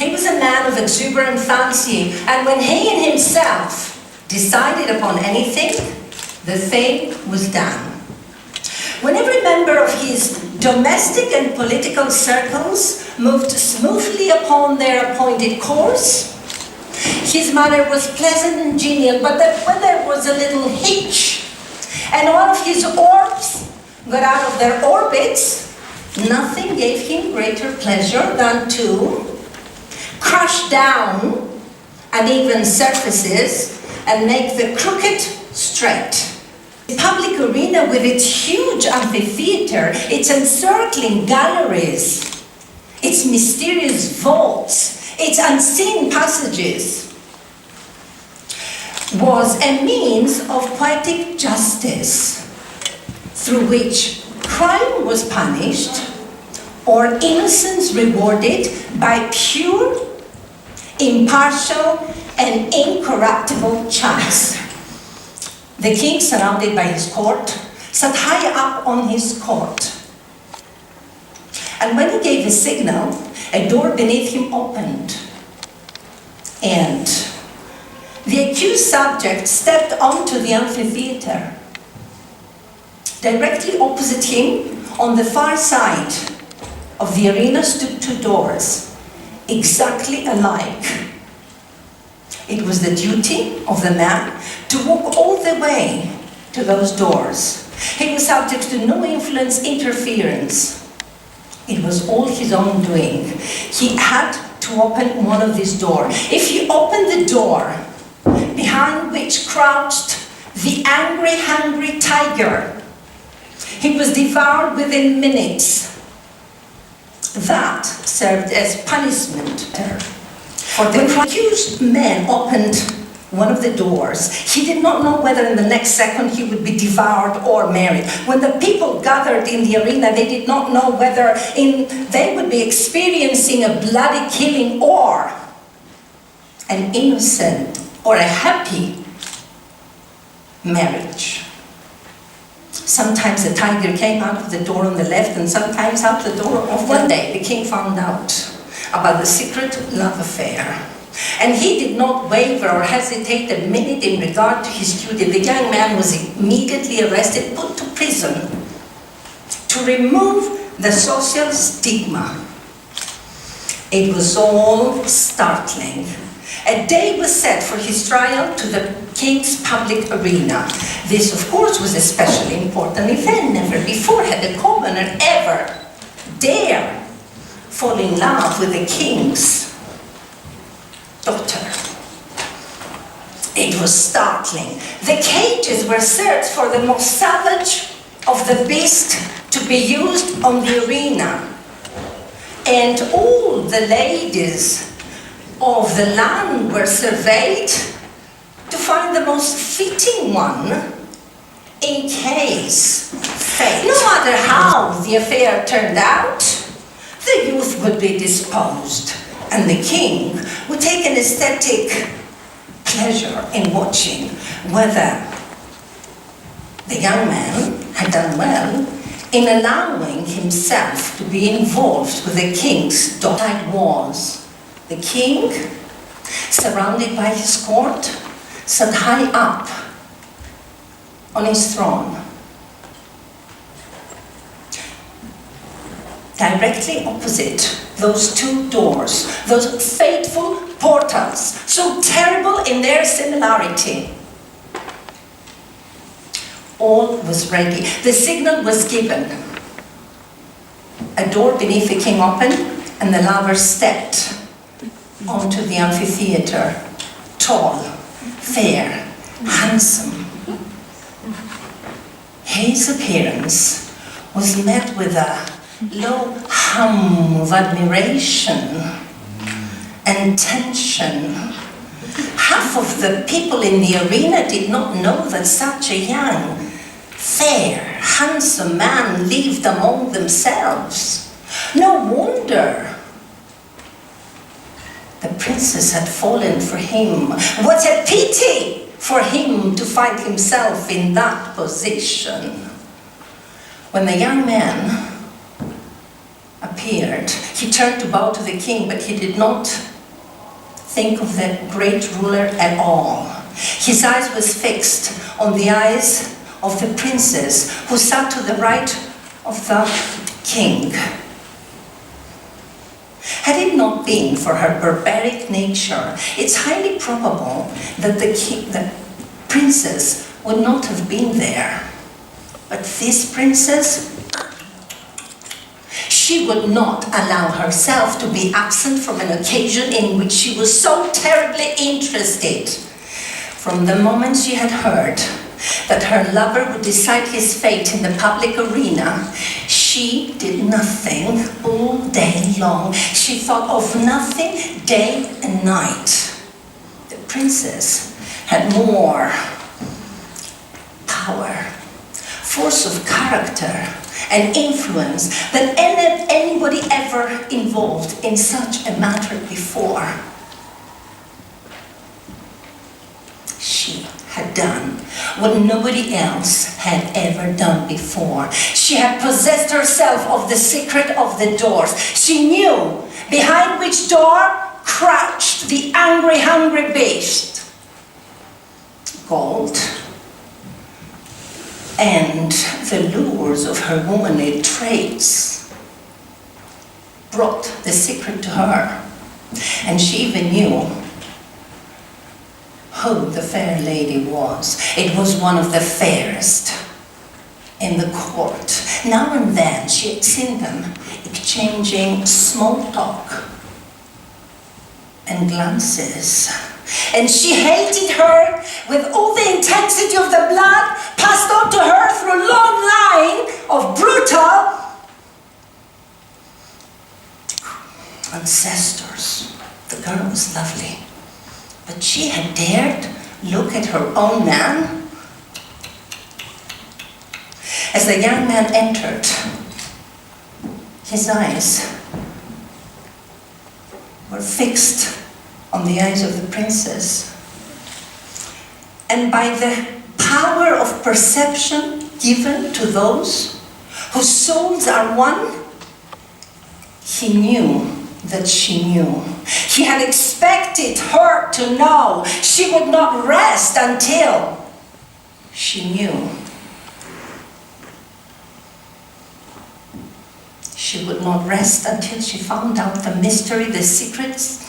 He was a man of exuberant fancy, and when he himself decided upon anything, the thing was done. When every member of his domestic and political circles moved smoothly upon their appointed course, his manner was pleasant and genial, but when there was a little hitch, and one of his orbs got out of their orbits, nothing gave him greater pleasure than to crush down uneven surfaces and make the crooked straight. The public arena with its huge amphitheater, its encircling galleries, its mysterious vaults, its unseen passages, was a means of poetic justice through which crime was punished or innocence rewarded by pure, impartial, and incorruptible chance. The king, surrounded by his court, sat high up on his court. And when he gave a signal, a door beneath him opened, and the accused subject stepped onto the amphitheater. Directly opposite him, on the far side of the arena, stood two doors, exactly alike. It was the duty of the man to walk all the way to those doors. He was subject to no influence, interference. It was all his own doing. He had to open one of these doors. If he opened the door, behind which crouched the angry, hungry tiger, he was devoured within minutes. That served as punishment for the accused man. Opened one of the doors. He did not know whether in the next second he would be devoured or married. When the people gathered in the arena, they did not know whether they would be experiencing a bloody killing or an innocent or a happy marriage. Sometimes the tiger came out of the door on the left and sometimes out the door of one day. The king found out about the secret love affair. And he did not waver or hesitate a minute in regard to his duty. The young man was immediately arrested, put to prison, to remove the social stigma. It was all startling. A day was set for his trial to the king's public arena. This, of course, was a specially important event. Never before had a commoner ever dared fall in love with the king's daughter. It was startling. The cages were searched for the most savage of the beasts to be used on the arena. And all the ladies of the land were surveyed to find the most fitting one in case fate. No matter how the affair turned out, the youth would be disposed, and the king would take an aesthetic pleasure in watching whether the young man had done well in allowing himself to be involved with the king's daughter. It was the king, surrounded by his court, sat high up on his throne. Directly opposite those two doors, those fateful portals, so terrible in their similarity. All was ready. The signal was given. A door beneath the king opened, and the lovers stepped onto the amphitheater, tall, fair, handsome. His appearance was met with a low hum of admiration and tension. Half of the people in the arena did not know that such a young, fair, handsome man lived among themselves. No wonder the princess had fallen for him. What a pity for him to find himself in that position. When the young man appeared, he turned to bow to the king, but he did not think of the great ruler at all. His eyes was fixed on the eyes of the princess who sat to the right of the king. Had it not been for her barbaric nature, it's highly probable that the princess would not have been there. But this princess, she would not allow herself to be absent from an occasion in which she was so terribly interested. From the moment she had heard that her lover would decide his fate in the public arena, she did nothing all day long. She thought of nothing day and night. The princess had more power, force of character, and influence than anybody ever involved in such a matter before. She had done what nobody else had ever done before. She had possessed herself of the secret of the doors. She knew behind which door crouched the angry, hungry beast. Gold and the lures of her womanly traits brought the secret to her. And she even knew who the fair lady was. It was one of the fairest in the court. Now and then she had seen them exchanging small talk and glances. And she hated her with all the intensity of the blood passed on to her through a long line of brutal ancestors. The girl was lovely, but she had dared look at her own man. As the young man entered, his eyes were fixed on the eyes of the princess. And by the power of perception given to those whose souls are one, he knew that she knew. He had expected her to know. She would not rest until she knew. She would not rest until she found out the mystery, the secrets,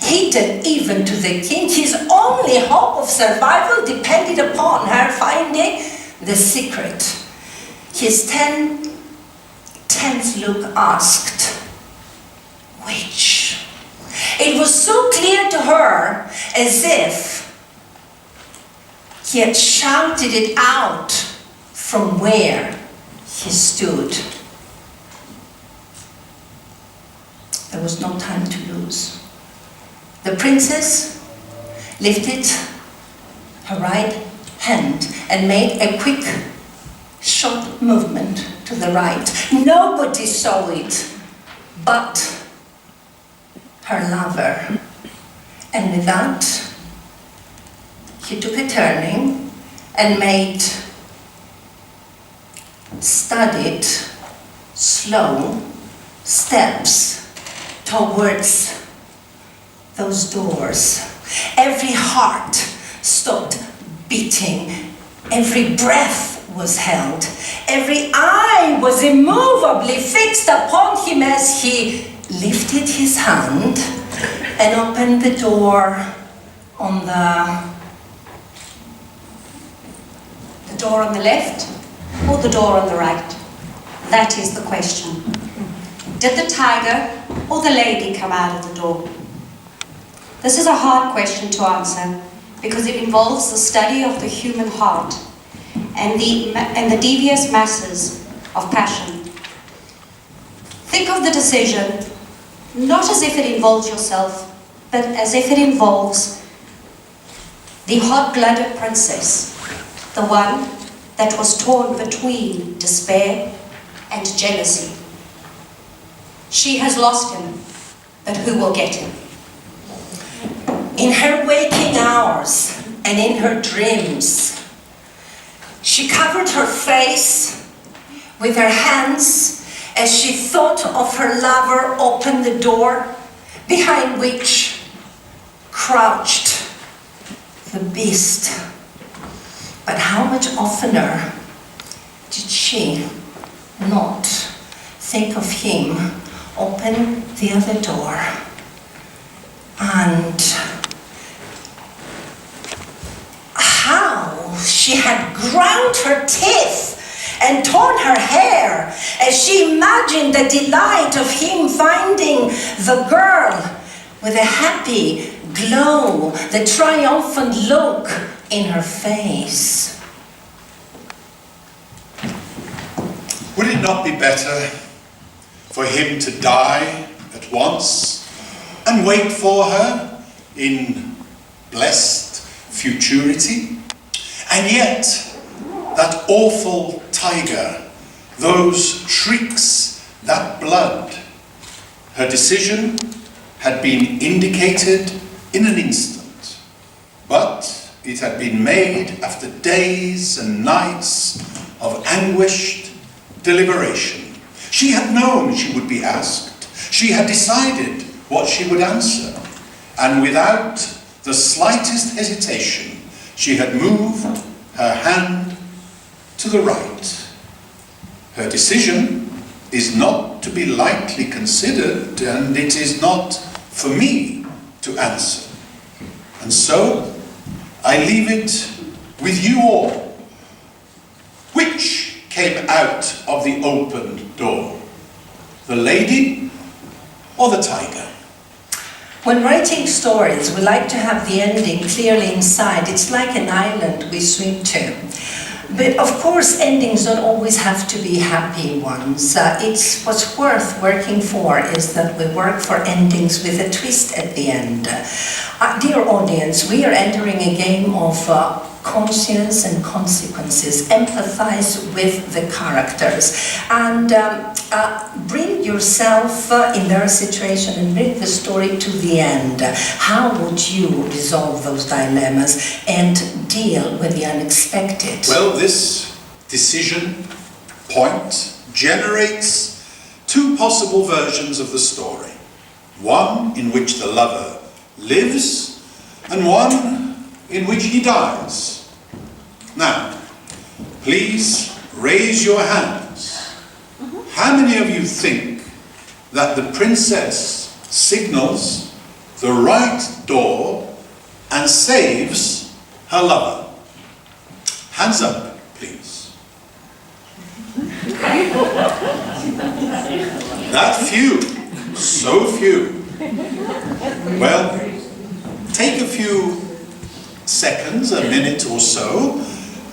hidden even to the king. His only hope of survival depended upon her finding the secret. His tense look asked, which? It was so clear to her as if he had shouted it out from where he stood. There was no time to lose. The princess lifted her right hand and made a quick, short movement to the right. Nobody saw it but her lover. And with that, he took a turning and made studied, slow steps towards those doors. Every heart stopped beating. Every breath was held. Every eye was immovably fixed upon him as he lifted his hand and opened the door on the door on the left or the door on the right? That is the question. Did the tiger or the lady come out of the door? This is a hard question to answer because it involves the study of the human heart and the devious masses of passion. Think of the decision not as if it involves yourself, but as if it involves the hot-blooded princess, the one that was torn between despair and jealousy. She has lost him, but who will get him? In her waking hours and in her dreams, she covered her face with her hands as she thought of her lover open the door behind which crouched the beast. But how much oftener did she not think of him, open the other door, and how she had ground her teeth and torn her hair as she imagined the delight of him finding the girl with a happy glow, the triumphant look in her face. Would it not be better for him to die at once and wait for her in blessed futurity? And yet, that awful tiger, those shrieks, that blood, her decision had been indicated in an instant, but it had been made after days and nights of anguished deliberation. She had known she would be asked. She had decided what she would answer. And without the slightest hesitation, she had moved her hand to the right. Her decision is not to be lightly considered, and it is not for me to answer. And so, I leave it with you all. Which came out of the opened door? The lady or the tiger? When writing stories, we like to have the ending clearly in sight. It's like an island we swim to. But of course, endings don't always have to be happy ones. It's what's worth working for is that we work for endings with a twist at the end. Dear audience, we are entering a game of conscience and consequences. Empathize with the characters and bring yourself in their situation and bring the story to the end. How would you resolve those dilemmas and deal with the unexpected? Well, this decision point generates two possible versions of the story. One in which the lover lives and one in which he dies. Now, please raise your hands. How many of you think that the princess signals the right door and saves her lover? Hands up, please. That few, so few. Well, take a few seconds, a minute or so,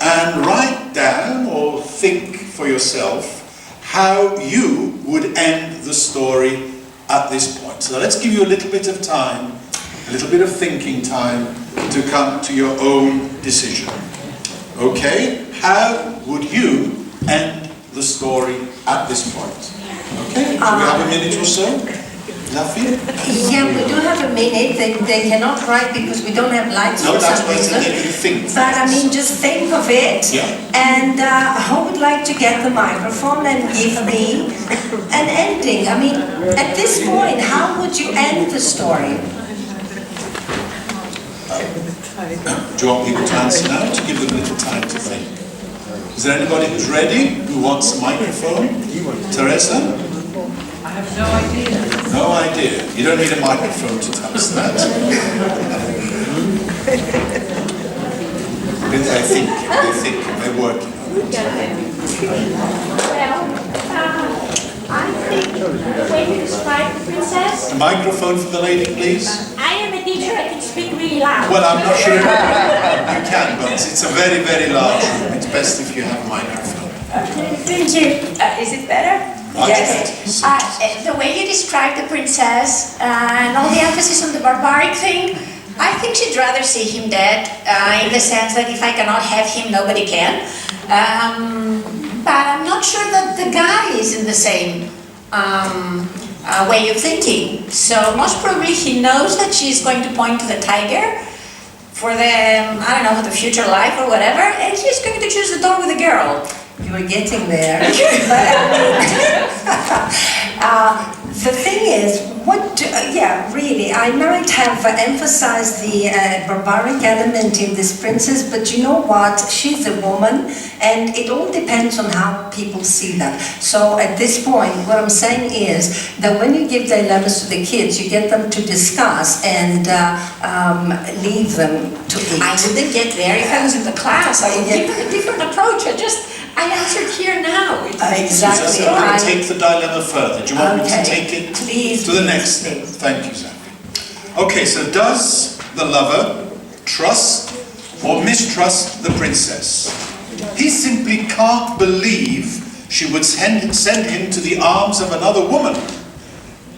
and write down or think for yourself how you would end the story at this point. So let's give you a little bit of time, a little bit of thinking time to come to your own decision. Okay, how would you end the story at this point? Okay, do we have a minute or so? Nothing? Yeah, we do have a minute. They cannot write because we don't have lights No, for that's some why reason. they can think. But I mean, just think of it. Yeah. And who would like to get the microphone and give me an ending? I mean, at this point, how would you end the story? Do you want people to answer now, to give them a little time to think? Is there anybody who's ready, who wants a microphone? Teresa? I have no idea. No idea. You don't need a microphone to tell us that. I think they're working on it. I think the way you describe the princess, A microphone for the lady, please. I am a teacher, I can speak really loud. Well, I'm not sure you can, but it's a very, very large room. It's best if you have a microphone. Thank you. Is it better? Yes. The way you describe the princess and all the emphasis on the barbaric thing, I think she'd rather see him dead, in the sense that if I cannot have him, nobody can. But I'm not sure that the guy is in the same way of thinking. So most probably he knows that she's going to point to the tiger for the, I don't know, for the future life or whatever, and he's going to choose the door with the girl. You were getting there. But I mean, The thing is, really, I might have emphasized the barbaric element in this princess, but you know what? She's a woman, and it all depends on how people see that. So at this point, what I'm saying is that when you give dilemmas to the kids, you get them to discuss and leave them to eat. I wouldn't get there if I was in the class. I would give her a different approach. I answered here now. Exactly. Susan, I will take the dilemma further. Do you want me to Okay. take it Please, to the next step? please. Thank you, Zach. Okay, so does the lover trust or mistrust the princess? He simply can't believe she would send him to the arms of another woman.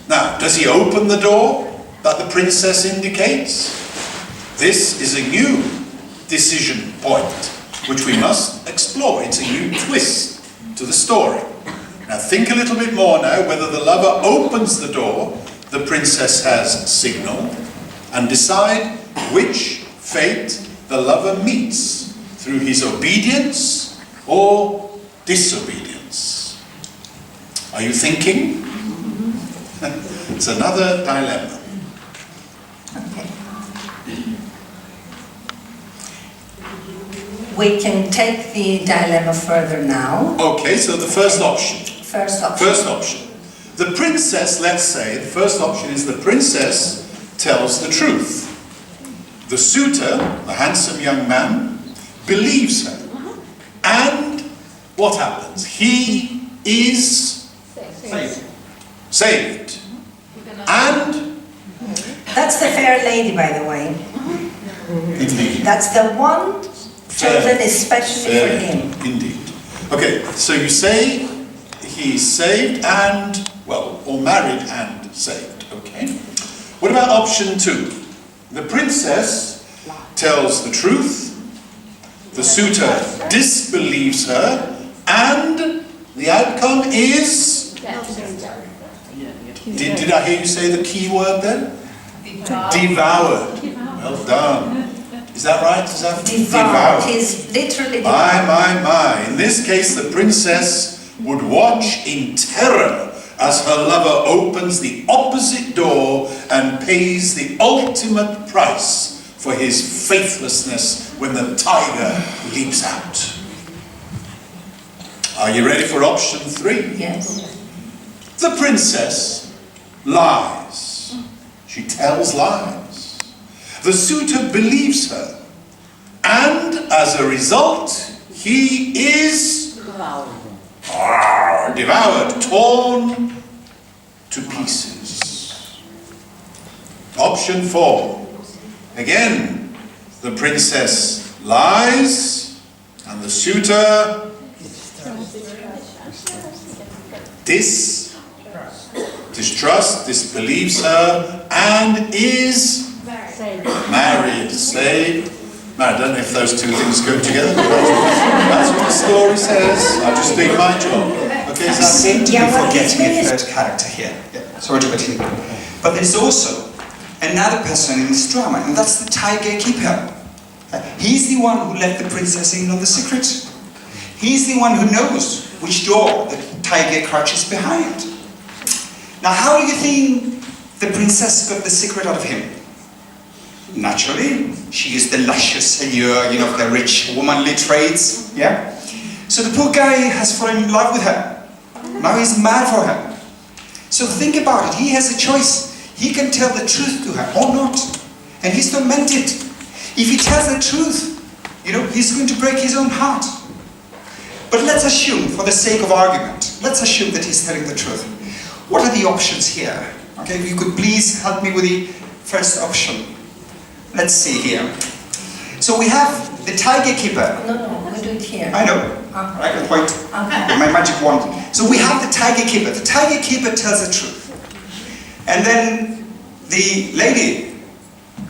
Now, does he open the door that the princess indicates? This is a new decision point, which we must explore. It's a new twist to the story. Now think a little bit more now whether the lover opens the door the princess has signaled, and decide which fate the lover meets through his obedience or disobedience. Are you thinking? It's another dilemma. We can take the dilemma further now. Okay, so the first option. First option. First option. The princess, let's say, the first option is the princess tells the truth. The suitor, the handsome young man, believes her. And what happens? He is saved. And That's the fair lady, by the way. indeed. That's the one chosen especially for him. Indeed. Okay, so you say he's saved and, well, or married and saved, okay? What about option 2? The princess tells the truth, the suitor disbelieves her, and the outcome is... Did I hear you say the key word then? Devoured. Well done. Is that right? Is that Devoured. He's literally devoured. My. In this case, the princess would watch in terror as her lover opens the opposite door and pays the ultimate price for his faithlessness when the tiger leaps out. Are you ready for option 3? Yes. The princess lies. She tells lies. The suitor believes her. And as a result, he is devoured, torn to pieces. Option 4. Again, the princess lies and the suitor disbelieves her, and is married, saved. Now, I don't know if those two things go together. That's what the story says. I'm just doing my job. Okay, is that Seem to be Yeah, well, forgetting a it's third character here. Yeah, sorry to continue. But there's also another person in this drama, and that's the tiger keeper. He's the one who let the princess in on the secret. He's the one who knows which door the tiger crouches behind. Now, how do you think the princess got the secret out of him? Naturally, she is the luscious seigneur, the rich womanly traits, yeah? So the poor guy has fallen in love with her. Now he's mad for her. So think about it, he has a choice. He can tell the truth to her or not. And he's tormented. If he tells the truth, he's going to break his own heart. But let's assume, for the sake of argument, let's assume that he's telling the truth. What are the options here? Okay, if you could please help me with the first option. Let's see here. So we have the tiger keeper. No, we do it here. I know. I can point with my magic wand. So we have the tiger keeper. The tiger keeper tells the truth. And then the lady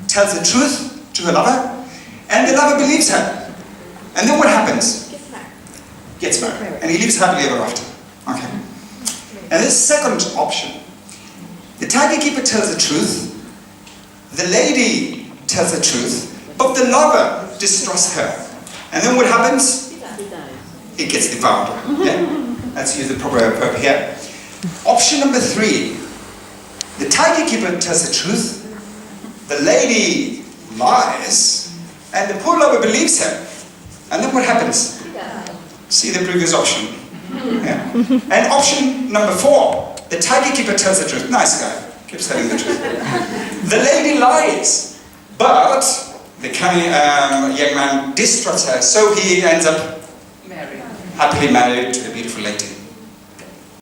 tells the truth to her lover, and the lover believes her. And then what happens? Gets married. And he lives happily ever after. Okay. And the second option. The tiger keeper tells the truth. The lady tells the truth. But the lover distrusts her. And then what happens? It gets devoured. Yeah? Let's use the proper verb here. Option number 3. The tiger keeper tells the truth, the lady lies, and the poor lover believes her. And then what happens? See the previous option. Yeah. And option number 4, the tiger keeper tells the truth. Nice guy, keeps telling the truth. The lady lies, but the cunning young man distrusts her, so he ends up Mary. happily married to the beautiful lady.